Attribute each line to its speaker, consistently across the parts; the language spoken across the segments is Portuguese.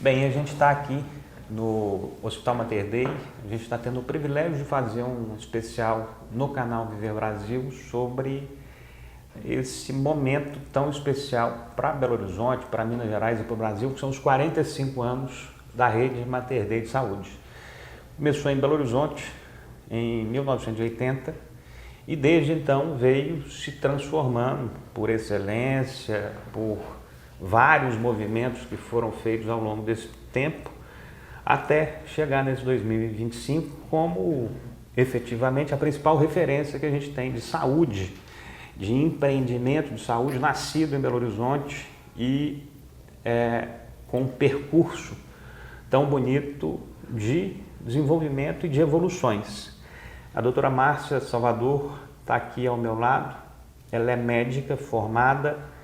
Speaker 1: Bem, a gente está aqui no Hospital Mater Dei, a gente está tendo o privilégio de fazer um especial no canal Viver Brasil sobre esse momento tão especial para Belo Horizonte, para Minas Gerais e para o Brasil, que são os 45 anos da rede Mater Dei de saúde. Começou em Belo Horizonte em 1980 e desde então veio se transformando por excelência, por vários movimentos que foram feitos ao longo desse tempo, até chegar nesse 2025 como efetivamente a principal referência que a gente tem de saúde, de empreendimento de saúde nascido em Belo Horizonte e com um percurso tão bonito de desenvolvimento e de evoluções. A doutora Márcia Salvador está aqui ao meu lado, ela é médica formada,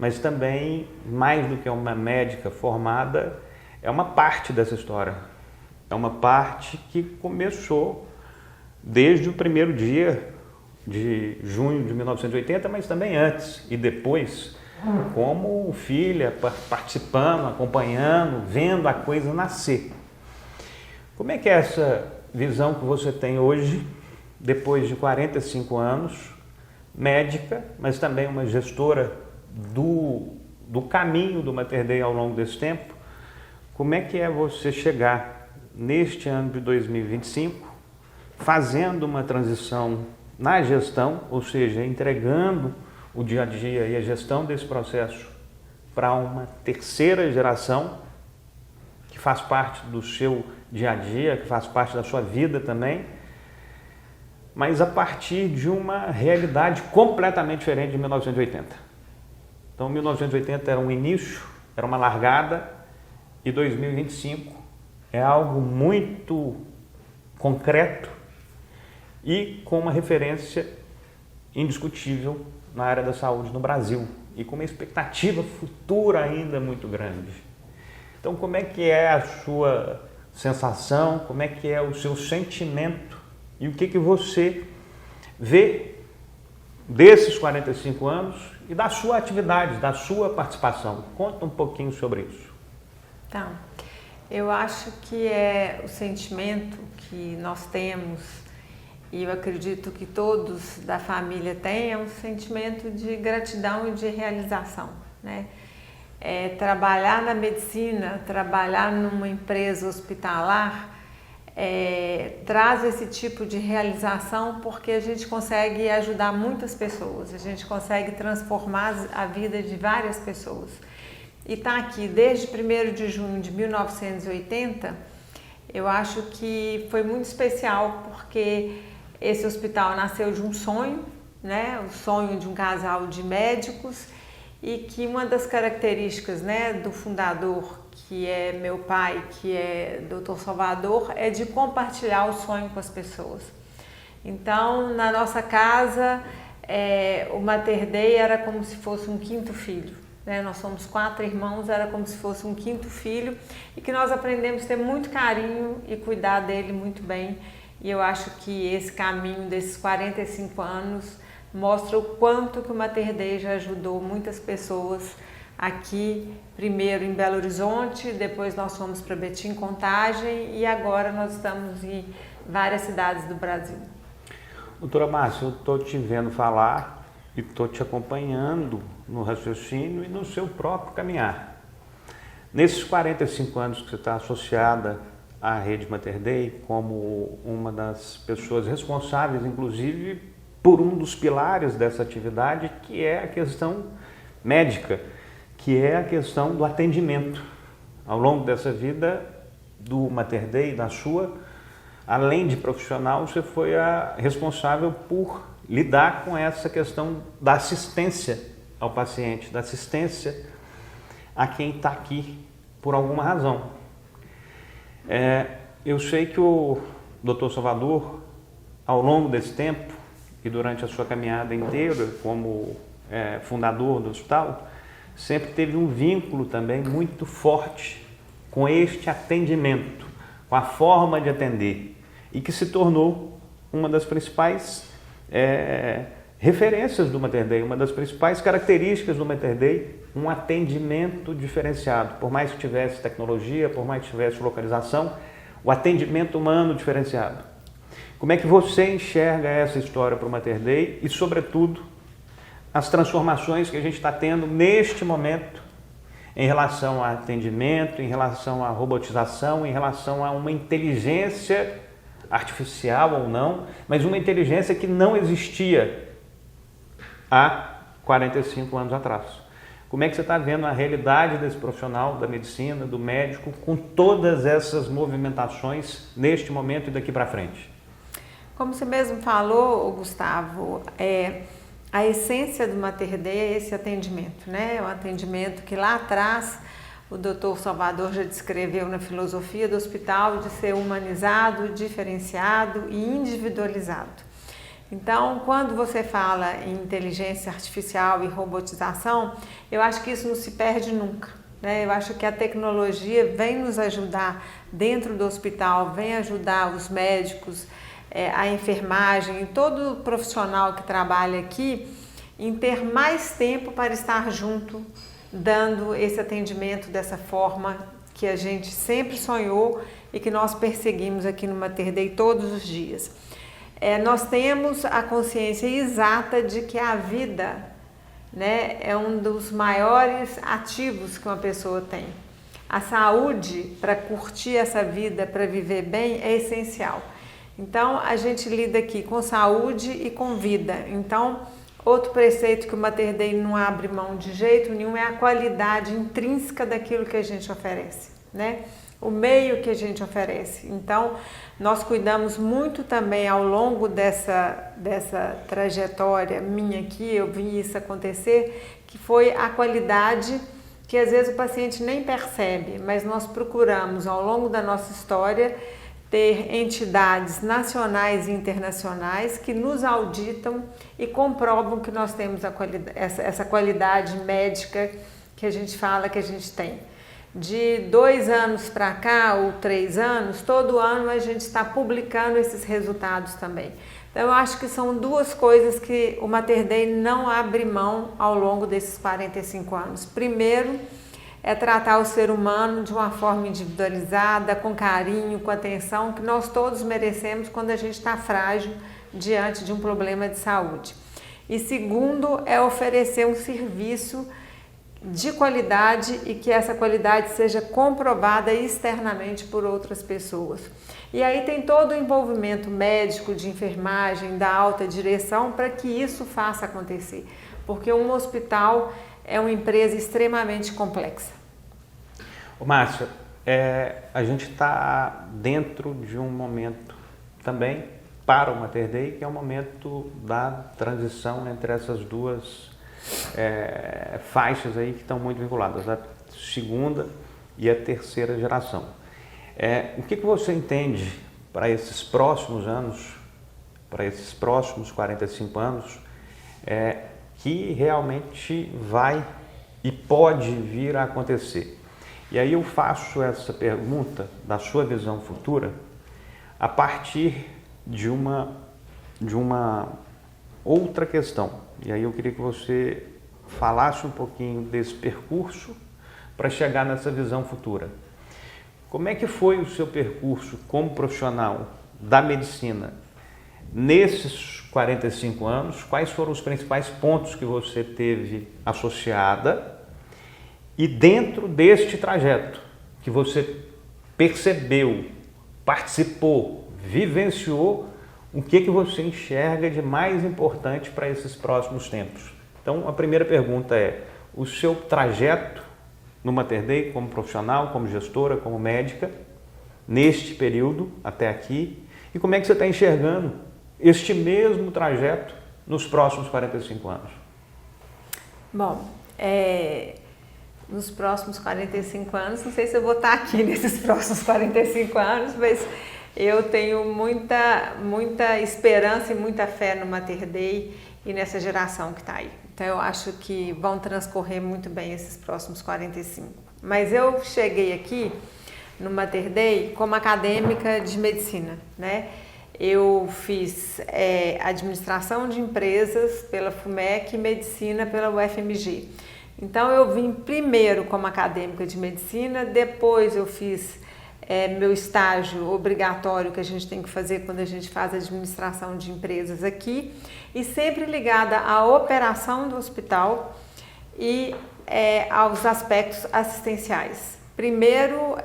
Speaker 1: mas também, mais do que uma médica formada, é uma parte dessa história. É uma parte que começou desde o primeiro dia de junho de 1980, mas também antes e depois, como filha, participando, acompanhando, vendo a coisa nascer. Como é que é essa visão que você tem hoje, depois de 45 anos, médica, mas também uma gestora do caminho do Mater Dei ao longo desse tempo? Como é que é você chegar neste ano de 2025 fazendo uma transição na gestão, ou seja, entregando o dia a dia e a gestão desse processo para uma terceira geração que faz parte do seu dia a dia, que faz parte da sua vida também, mas a partir de uma realidade completamente diferente de 1980. Então, 1980 era um início, era uma largada, e 2025 é algo muito concreto e com uma referência indiscutível na área da saúde no Brasil e com uma expectativa futura ainda muito grande. Então, como é que é a sua sensação, como é que é o seu sentimento e o que você vê desses 45 anos e da sua atividade, da sua participação? Conta um pouquinho sobre isso.
Speaker 2: Então, eu acho que é o sentimento que nós temos, e eu acredito que todos da família têm, é um sentimento de gratidão e de realização, né? Trabalhar na medicina, trabalhar numa empresa hospitalar, traz esse tipo de realização porque a gente consegue ajudar muitas pessoas, a gente consegue transformar a vida de várias pessoas. E está aqui desde 1º de junho de 1980, eu acho que foi muito especial porque esse hospital nasceu de um sonho, né? O sonho de um casal de médicos, e que uma das características, né, do fundador, que é meu pai, que é Dr. Salvador, é de compartilhar o sonho com as pessoas. Então, na nossa casa, o Mater Dei era como se fosse um quinto filho. Nós somos 4 irmãos, era como se fosse um quinto filho e que nós aprendemos a ter muito carinho e cuidar dele muito bem. E eu acho que esse caminho desses 45 anos mostra o quanto que o Mater Dei já ajudou muitas pessoas aqui, primeiro em Belo Horizonte, depois nós fomos para Betim, Contagem e agora nós estamos em várias cidades do Brasil.
Speaker 1: Doutora Márcia, eu estou te vendo falar e estou te acompanhando no raciocínio e no seu próprio caminhar. Nesses 45 anos que você está associada à rede Mater Dei como uma das pessoas responsáveis, inclusive, por um dos pilares dessa atividade, que é a questão médica, que é a questão do atendimento. Ao longo dessa vida do Mater Dei, da sua, além de profissional, você foi a responsável por lidar com essa questão da assistência ao paciente, da assistência a quem está aqui por alguma razão. Eu sei que o Dr. Salvador, ao longo desse tempo e durante a sua caminhada inteira como fundador do hospital, sempre teve um vínculo também muito forte com este atendimento, com a forma de atender, e que se tornou uma das principais referências do Mater Dei, uma das principais características do Mater Dei, um atendimento diferenciado. Por mais que tivesse tecnologia, por mais que tivesse localização, o atendimento humano diferenciado. Como é que você enxerga essa história para o Mater Dei e, sobretudo, as transformações que a gente está tendo neste momento em relação a atendimento, em relação à robotização, em relação a uma inteligência artificial ou não, mas uma inteligência que não existia há 45 anos atrás. Como é que você está vendo a realidade desse profissional da medicina, do médico, com todas essas movimentações neste momento e daqui para frente?
Speaker 2: Como você mesmo falou, Gustavo, a essência do Mater Dei é esse atendimento, né? O atendimento que lá atrás o Dr. Salvador já descreveu na filosofia do hospital de ser humanizado, diferenciado e individualizado. Então, quando você fala em inteligência artificial e robotização, eu acho que isso não se perde nunca, né? Eu acho que a tecnologia vem nos ajudar dentro do hospital, vem ajudar os médicos, a enfermagem e todo profissional que trabalha aqui em ter mais tempo para estar junto, dando esse atendimento dessa forma que a gente sempre sonhou e que nós perseguimos aqui no Mater Dei todos os dias. Nós temos a consciência exata de que a vida, né, é um dos maiores ativos que uma pessoa tem. A saúde, para curtir essa vida, para viver bem, é essencial. Então, a gente lida aqui com saúde e com vida. Então, outro preceito que o Mater Dei não abre mão de jeito nenhum é a qualidade intrínseca daquilo que a gente oferece, né? O meio que a gente oferece. Então, nós cuidamos muito também ao longo dessa trajetória minha aqui, eu vi isso acontecer, que foi a qualidade que às vezes o paciente nem percebe, mas nós procuramos ao longo da nossa história ter entidades nacionais e internacionais que nos auditam e comprovam que nós temos essa qualidade médica que a gente fala que a gente tem. De 2 anos para cá, ou 3 anos, todo ano a gente está publicando esses resultados também. Então, eu acho que são 2 coisas que o Mater Dei não abre mão ao longo desses 45 anos. Primeiro, é tratar o ser humano de uma forma individualizada, com carinho, com atenção, que nós todos merecemos quando a gente está frágil diante de um problema de saúde. E segundo, é oferecer um serviço de qualidade e que essa qualidade seja comprovada externamente por outras pessoas. E aí tem todo o envolvimento médico, de enfermagem, da alta direção para que isso faça acontecer, porque um hospital é uma empresa extremamente complexa.
Speaker 1: Márcia, a gente está dentro de um momento também para o Mater Dei, que é o momento da transição entre essas 2 faixas aí que estão muito vinculadas, a 2ª e a 3ª geração. O que você entende para esses próximos anos, para esses próximos 45 anos, que realmente vai e pode vir a acontecer? E aí eu faço essa pergunta da sua visão futura a partir de uma outra questão. E aí eu queria que você falasse um pouquinho desse percurso para chegar nessa visão futura. Como é que foi o seu percurso como profissional da medicina nesses 45 anos? Quais foram os principais pontos que você teve associada? E dentro deste trajeto que você percebeu, participou, vivenciou, o que você enxerga de mais importante para esses próximos tempos? Então, a primeira pergunta é: o seu trajeto no Mater Dei como profissional, como gestora, como médica, neste período até aqui, e como é que você está enxergando este mesmo trajeto nos próximos 45 anos?
Speaker 2: Bom, nos próximos 45 anos, não sei se eu vou estar aqui nesses próximos 45 anos, mas eu tenho muita esperança e muita fé no Mater Dei e nessa geração que está aí. Então, eu acho que vão transcorrer muito bem esses próximos 45. Mas eu cheguei aqui no Mater Dei como acadêmica de medicina, né? eu fiz administração de empresas pela FUMEC e medicina pela UFMG. Então eu vim primeiro como acadêmica de medicina, depois eu fiz meu estágio obrigatório que a gente tem que fazer quando a gente faz administração de empresas aqui, e sempre ligada à operação do hospital e aos aspectos assistenciais. Primeiro,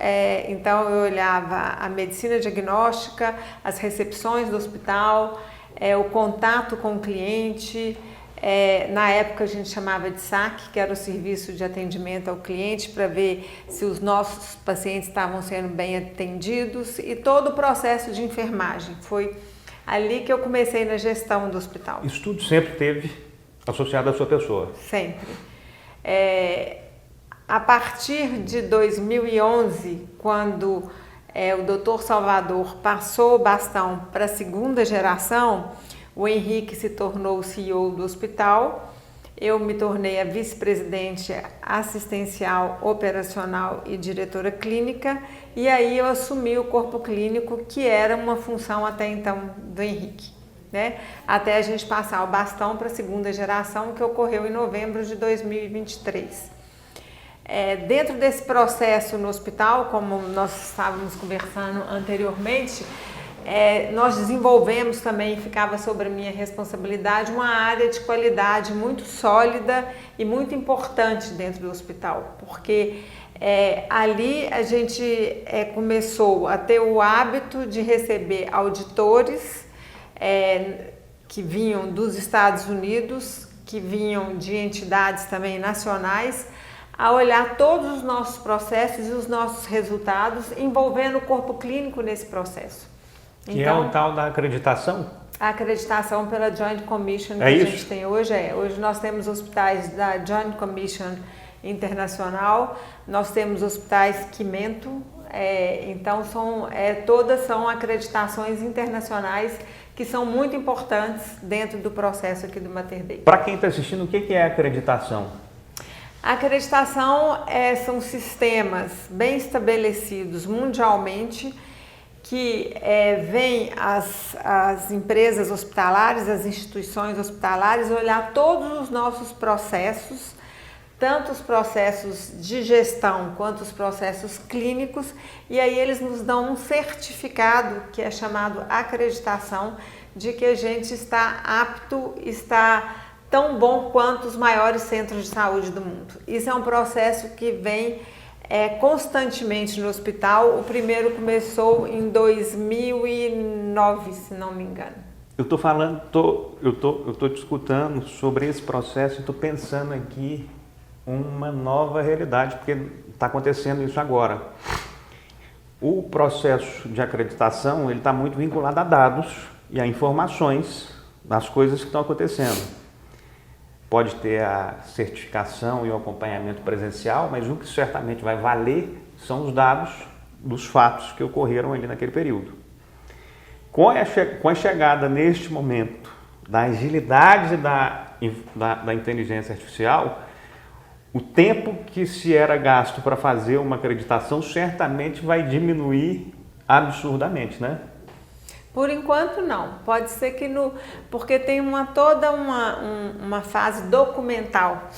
Speaker 2: então eu olhava a medicina diagnóstica, as recepções do hospital, o contato com o cliente. Na época a gente chamava de SAC, que era o serviço de atendimento ao cliente, para ver se os nossos pacientes estavam sendo bem atendidos, e todo o processo de enfermagem. Foi ali que eu comecei na gestão do hospital.
Speaker 1: Isso tudo sempre teve associado à sua pessoa?
Speaker 2: Sempre. A partir de 2011, quando o Dr. Salvador passou o bastão para a segunda geração, o Henrique se tornou o CEO do hospital, eu me tornei a vice-presidente assistencial, operacional e diretora clínica, e aí eu assumi o corpo clínico, que era uma função até então do Henrique, né? Até a gente passar o bastão para a segunda geração, que ocorreu em novembro de 2023. Dentro desse processo no hospital, como nós estávamos conversando anteriormente, nós desenvolvemos também, ficava sobre a minha responsabilidade, uma área de qualidade muito sólida e muito importante dentro do hospital, porque ali a gente começou a ter o hábito de receber auditores que vinham dos Estados Unidos, que vinham de entidades também nacionais, a olhar todos os nossos processos e os nossos resultados, envolvendo o corpo clínico nesse processo.
Speaker 1: Que então, é o tal da acreditação?
Speaker 2: A acreditação pela Joint Commission que a gente tem hoje. Hoje nós temos hospitais da Joint Commission Internacional, nós temos hospitais Quimento, então todas são acreditações internacionais que são muito importantes dentro do processo aqui do Mater Dei.
Speaker 1: Para quem está assistindo, o que é acreditação?
Speaker 2: A acreditação são sistemas bem estabelecidos mundialmente, que vem as empresas hospitalares, as instituições hospitalares, olhar todos os nossos processos, tanto os processos de gestão quanto os processos clínicos, e aí eles nos dão um certificado que é chamado acreditação de que a gente está apto, está tão bom quanto os maiores centros de saúde do mundo. Isso é um processo que vem constantemente no hospital. O primeiro começou em 2009, se não me engano.
Speaker 1: Eu estou te escutando sobre esse processo e estou pensando aqui uma nova realidade, porque está acontecendo isso agora. O processo de acreditação ele está muito vinculado a dados e a informações das coisas que estão acontecendo. Pode ter a certificação e o acompanhamento presencial, mas o que certamente vai valer são os dados dos fatos que ocorreram ali naquele período. Com a chegada neste momento da agilidade da inteligência artificial, o tempo que se era gasto para fazer uma acreditação certamente vai diminuir absurdamente, né?
Speaker 2: Por enquanto não, pode ser que porque tem toda uma fase documental,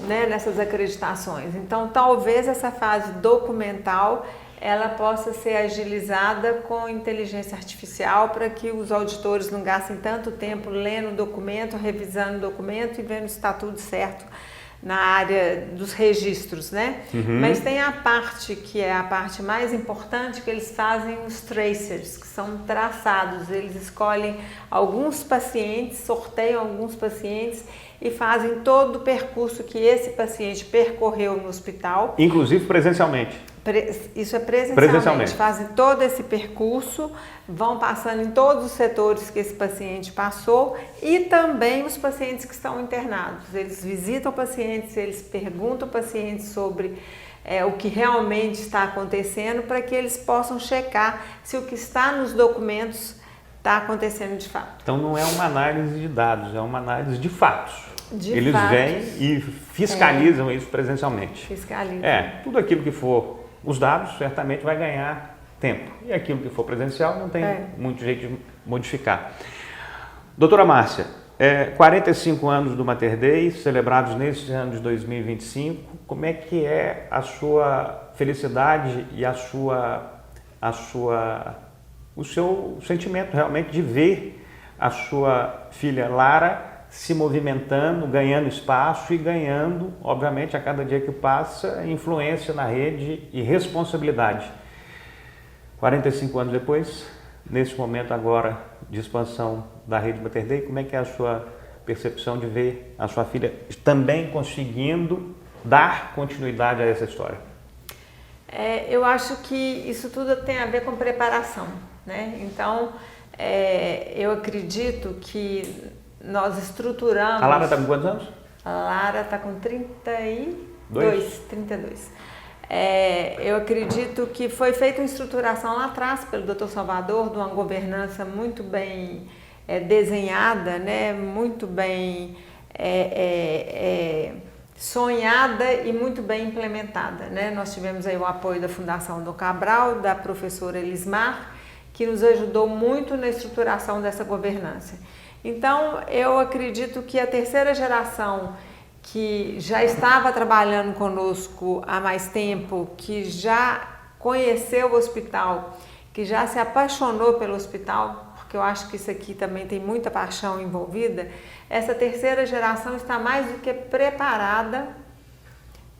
Speaker 2: né, nessas acreditações. Então talvez essa fase documental ela possa ser agilizada com inteligência artificial, para que os auditores não gastem tanto tempo lendo o documento, revisando o documento e vendo se está tudo certo na área dos registros, né? Mas tem a parte que é a parte mais importante, que eles fazem os tracers, que são traçados. Eles escolhem alguns pacientes, sorteiam alguns pacientes e fazem todo o percurso que esse paciente percorreu no hospital.
Speaker 1: Inclusive presencialmente.
Speaker 2: Isso é presencialmente. Fazem todo esse percurso, vão passando em todos os setores que esse paciente passou, e também os pacientes que estão internados. Eles visitam pacientes, eles perguntam pacientes sobre o que realmente está acontecendo, para que eles possam checar se o que está nos documentos está acontecendo de fato.
Speaker 1: Então não é uma análise de dados, é uma análise de fatos. Eles
Speaker 2: fatos.
Speaker 1: Vêm e fiscalizam isso presencialmente.
Speaker 2: Fiscalizam.
Speaker 1: Tudo aquilo que for os dados certamente vai ganhar tempo. E aquilo que for presencial não tem muito jeito de modificar. Doutora Márcia, 45 anos do Mater Dei, celebrados neste ano de 2025, como é que é a sua felicidade e o seu sentimento realmente de ver a sua filha Lara se movimentando, ganhando espaço e ganhando, obviamente, a cada dia que passa, influência na rede e responsabilidade. 45 anos depois, nesse momento agora de expansão da rede Mater Dei, como é que é a sua percepção de ver a sua filha também conseguindo dar continuidade a essa história?
Speaker 2: Eu acho que isso tudo tem a ver com preparação, né? Então, eu acredito que nós estruturamos...
Speaker 1: A Lara está com quantos anos?
Speaker 2: A Lara está com 32. Eu acredito que foi feita uma estruturação lá atrás pelo Dr. Salvador, de uma governança muito bem desenhada, né? Muito bem sonhada e muito bem implementada, né? Nós tivemos aí o apoio da Fundação Dom Cabral, da professora Elismar, que nos ajudou muito na estruturação dessa governança. Então, eu acredito que a terceira geração que já estava trabalhando conosco há mais tempo, que já conheceu o hospital, que já se apaixonou pelo hospital, porque eu acho que isso aqui também tem muita paixão envolvida, essa terceira geração está mais do que preparada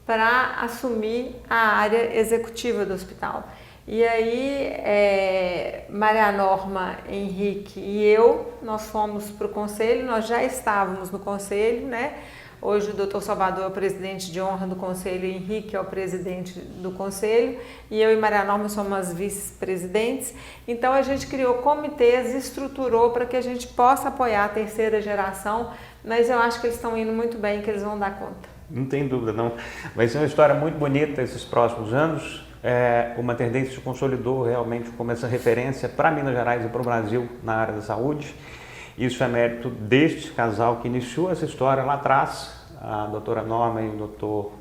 Speaker 2: para assumir a área executiva do hospital. E aí, Maria Norma, Henrique e eu, nós fomos para o conselho, nós já estávamos no conselho, né? Hoje o Dr. Salvador é o presidente de honra do conselho, e Henrique é o presidente do conselho, e eu e Maria Norma somos as vice-presidentes. Então a gente criou comitês, estruturou para que a gente possa apoiar a terceira geração, mas eu acho que eles estão indo muito bem, que eles vão dar conta.
Speaker 1: Não tem dúvida, não. Vai ser uma história muito bonita esses próximos anos. O Mater Dei se consolidou realmente como essa referência para Minas Gerais e para o Brasil na área da saúde. Isso é mérito deste casal que iniciou essa história lá atrás, a doutora Norma e o doutor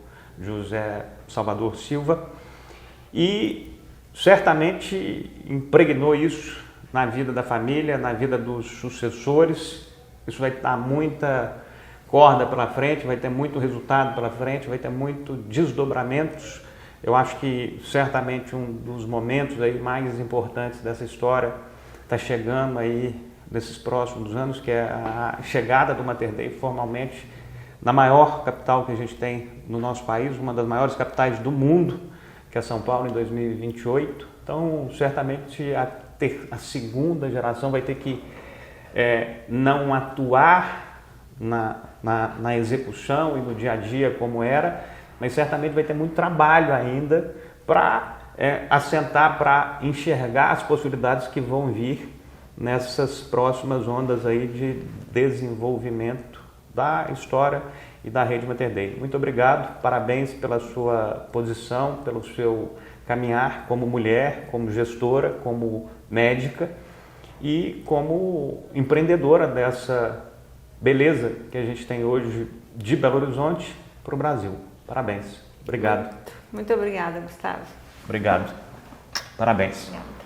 Speaker 1: José Salvador Silva, e certamente impregnou isso na vida da família, na vida dos sucessores. Isso vai dar muita corda pela frente, vai ter muito resultado pela frente, vai ter muito desdobramentos. Eu acho que certamente um dos momentos aí mais importantes dessa história está chegando aí nesses próximos anos, que é a chegada do Mater Dei formalmente na maior capital que a gente tem no nosso país, uma das maiores capitais do mundo, que é São Paulo, em 2028. Então, certamente a segunda geração vai ter que não atuar na execução e no dia a dia como era, mas certamente vai ter muito trabalho ainda para assentar, para enxergar as possibilidades que vão vir nessas próximas ondas aí de desenvolvimento da história e da rede Mater Dei. Muito obrigado, parabéns pela sua posição, pelo seu caminhar como mulher, como gestora, como médica e como empreendedora dessa beleza que a gente tem hoje de Belo Horizonte para o Brasil. Parabéns. Obrigado.
Speaker 2: Muito obrigada, Gustavo.
Speaker 1: Obrigado. Parabéns.
Speaker 2: Obrigada.